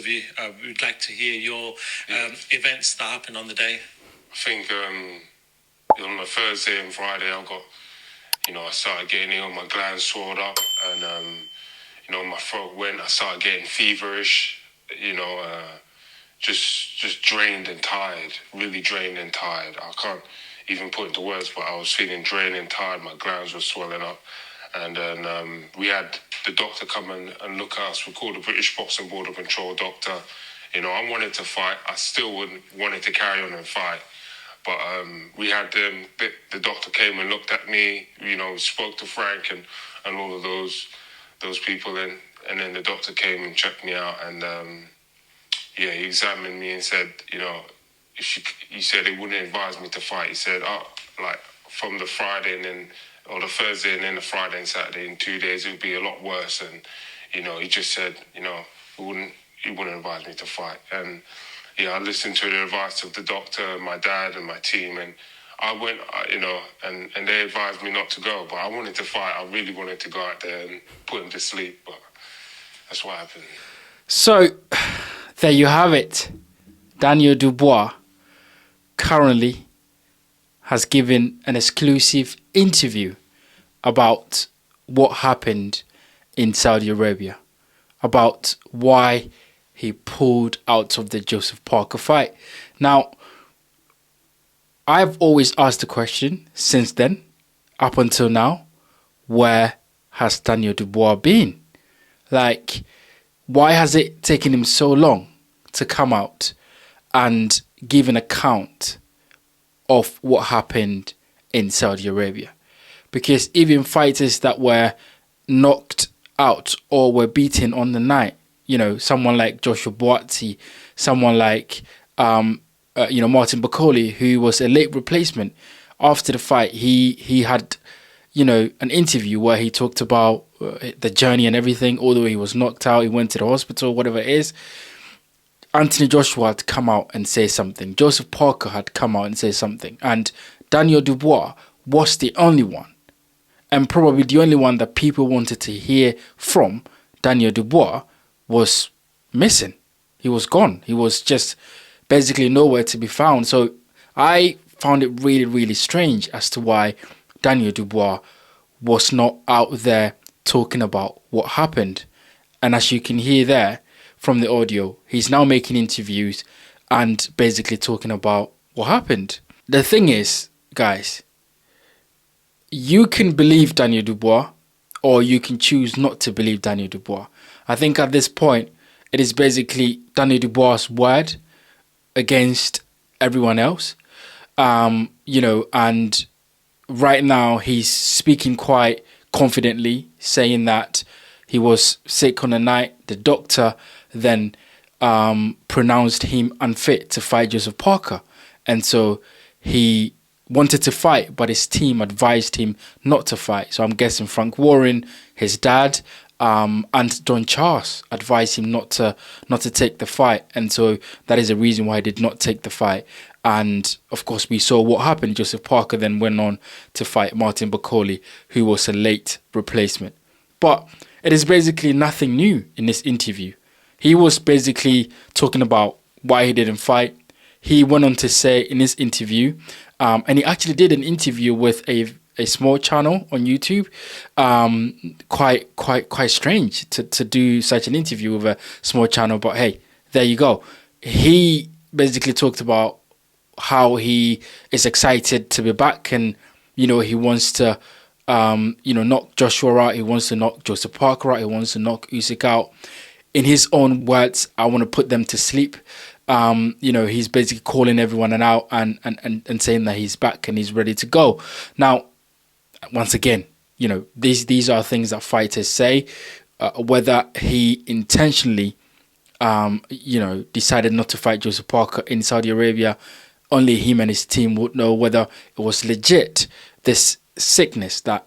of you. We'd like to hear your events that happened on the day. I think on the Thursday and Friday, I started getting ill, my glands swelled up, and my throat went. I started getting feverish, just drained and tired, really drained and tired. I can't even put into words, but I was feeling drained and tired. My glands were swelling up. And then we had the doctor come and look at us. We called the British Boxing Board of Control doctor. I wanted to fight. I still wanted to carry on and fight. But we had the doctor came and looked at me, spoke to Frank and all of those people. And then the doctor came and checked me out. And, he examined me and said, he said he wouldn't advise me to fight. He said, from the Friday or the Thursday and then the Friday and Saturday in 2 days, it would be a lot worse. And, he just said, he wouldn't advise me to fight. And, I listened to the advice of the doctor, my dad and my team. And I went, and they advised me not to go. But I wanted to fight. I really wanted to go out there and put him to sleep. But that's what happened. So, there you have it. Daniel Dubois currently has given an exclusive interview about what happened in Saudi Arabia, about why he pulled out of the Joseph Parker fight. Now, I've always asked the question since then, up until now, where has Daniel Dubois been? Why has it taken him so long to come out and give an account of what happened in Saudi Arabia? Because even fighters that were knocked out or were beaten on the night, someone like Joshua Buatsi, someone like, Martin Bakole, who was a late replacement, after the fight, he had, an interview where he talked about the journey and everything, although he was knocked out, he went to the hospital, whatever it is. Anthony Joshua had come out and say something. Joseph Parker had come out and say something. And Daniel Dubois was the only one, and probably the only one that people wanted to hear from. Daniel Dubois was missing. He was gone. He was just basically nowhere to be found. So I found it really, really strange as to why Daniel Dubois was not out there talking about what happened. And as you can hear there from the audio, he's now making interviews and basically talking about what happened. The thing is, guys, you can believe Daniel Dubois or you can choose not to believe Daniel Dubois. I think at this point, it is basically Daniel Dubois' word against everyone else. And right now he's speaking quite confidently, saying that he was sick on the night. The doctor then pronounced him unfit to fight Joseph Parker. And so he wanted to fight, but his team advised him not to fight. So I'm guessing Frank Warren, his dad, and Don Charles advised him not to take the fight. And so that is the reason why he did not take the fight. And of course, we saw what happened. Joseph Parker then went on to fight Martin Bakole, who was a late replacement. But it is basically nothing new in this interview. He was basically talking about why he didn't fight. He went on to say in this interview, and he actually did an interview with a small channel on YouTube. Quite strange to do such an interview with a small channel, but hey, there you go. He basically talked about how he is excited to be back, and he wants to knock Joshua out. He wants to knock Joseph Parker out. He wants to knock Usyk out. In his own words, I want to put them to sleep. He's basically calling everyone out and saying that he's back and he's ready to go. Now, once again, these are things that fighters say. Whether he intentionally, decided not to fight Joseph Parker in Saudi Arabia, only him and his team would know. Whether it was legit, this sickness that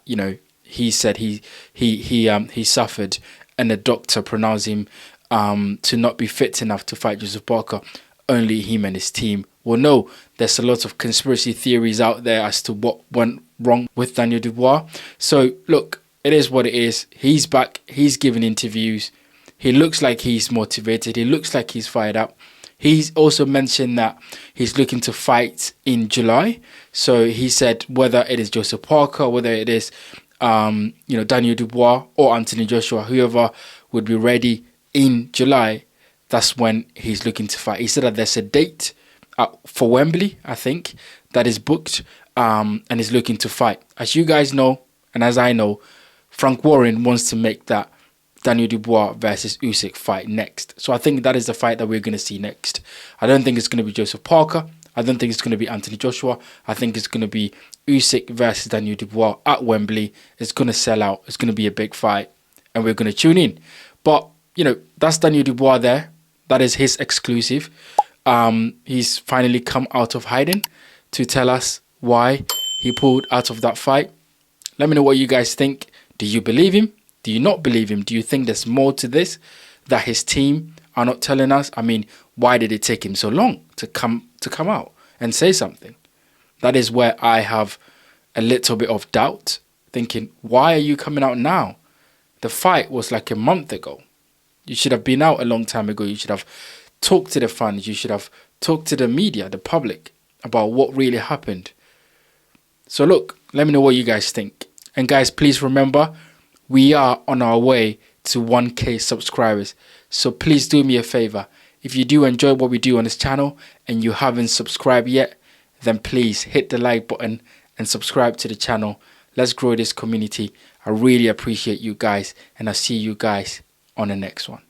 he said he suffered, and the doctor pronounced him to not be fit enough to fight Joseph Parker, only him and his team will know. There's a lot of conspiracy theories out there as to what went wrong with Daniel Dubois. So look, it is what it is. He's back. He's giving interviews. He looks like he's motivated. He looks like he's fired up. He's also mentioned that he's looking to fight in July. So he said whether it is Joseph Parker, whether it is Daniel Dubois or Anthony Joshua, whoever would be ready in July, that's when he's looking to fight. He said that there's a date for Wembley, I think, that is booked, and he's looking to fight. As you guys know, and as I know, Frank Warren wants to make that Daniel Dubois versus Usyk fight next. So I think that is the fight that we're going to see next. I don't think it's going to be Joseph Parker. I don't think it's going to be Anthony Joshua. I think it's going to be Usyk versus Daniel Dubois at Wembley. It's going to sell out. It's going to be a big fight, and we're going to tune in. But, that's Daniel Dubois there. That is his exclusive. He's finally come out of hiding to tell us why he pulled out of that fight. Let me know what you guys think. Do you believe him? Do you not believe him? Do you think there's more to this that his team are not telling us? I mean, why did it take him so long to come out and say something? That is where I have a little bit of doubt, thinking, why are you coming out now? The fight was like a month ago. You should have been out a long time ago. You should have talked to the fans. You should have talked to the media, the public, about what really happened. So look, let me know what you guys think. And guys, please remember, we are on our way to 1K subscribers. So please do me a favor. If you do enjoy what we do on this channel and you haven't subscribed yet, then please hit the like button and subscribe to the channel. Let's grow this community. I really appreciate you guys, and I'll see you guys on the next one.